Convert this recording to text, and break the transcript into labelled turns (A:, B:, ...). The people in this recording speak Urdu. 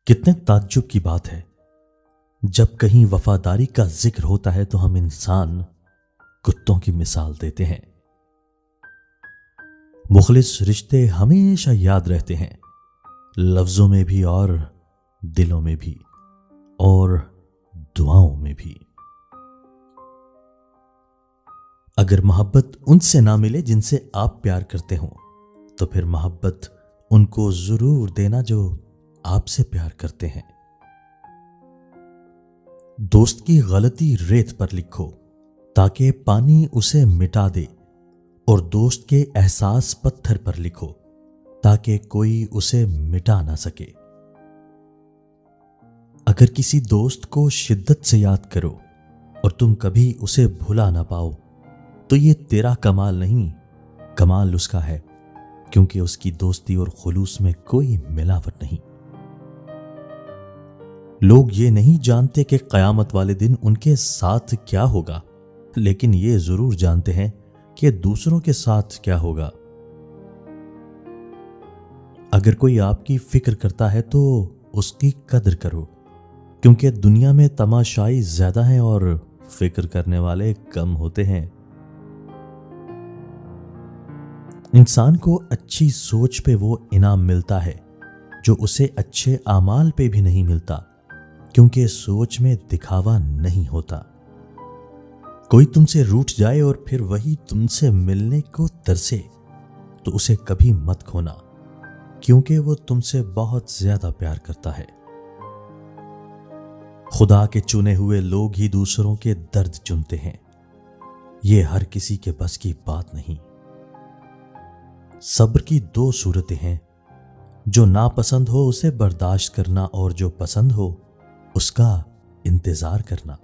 A: کتنے تعجب کی بات ہے، جب کہیں وفاداری کا ذکر ہوتا ہے تو ہم انسان کتوں کی مثال دیتے ہیں۔ مخلص رشتے ہمیشہ یاد رہتے ہیں، لفظوں میں بھی اور دلوں میں بھی اور دعاؤں میں بھی۔ اگر محبت ان سے نہ ملے جن سے آپ پیار کرتے ہوں تو پھر محبت ان کو ضرور دینا جو آپ سے پیار کرتے ہیں۔ دوست کی غلطی ریت پر لکھو تاکہ پانی اسے مٹا دے، اور دوست کے احساس پتھر پر لکھو تاکہ کوئی اسے مٹا نہ سکے۔ اگر کسی دوست کو شدت سے یاد کرو اور تم کبھی اسے بھلا نہ پاؤ تو یہ تیرا کمال نہیں، کمال اس کا ہے، کیونکہ اس کی دوستی اور خلوص میں کوئی ملاوٹ نہیں۔ لوگ یہ نہیں جانتے کہ قیامت والے دن ان کے ساتھ کیا ہوگا، لیکن یہ ضرور جانتے ہیں کہ دوسروں کے ساتھ کیا ہوگا۔ اگر کوئی آپ کی فکر کرتا ہے تو اس کی قدر کرو، کیونکہ دنیا میں تماشائی زیادہ ہیں اور فکر کرنے والے کم ہوتے ہیں۔ انسان کو اچھی سوچ پہ وہ انعام ملتا ہے جو اسے اچھے اعمال پہ بھی نہیں ملتا، کیونکہ سوچ میں دکھاوا نہیں ہوتا۔ کوئی تم سے روٹھ جائے اور پھر وہی تم سے ملنے کو ترسے تو اسے کبھی مت کھونا، کیونکہ وہ تم سے بہت زیادہ پیار کرتا ہے۔ خدا کے چنے ہوئے لوگ ہی دوسروں کے درد چنتے ہیں، یہ ہر کسی کے بس کی بات نہیں۔ صبر کی دو صورتیں ہیں، جو ناپسند ہو اسے برداشت کرنا اور جو پسند ہو اس کا انتظار کرنا۔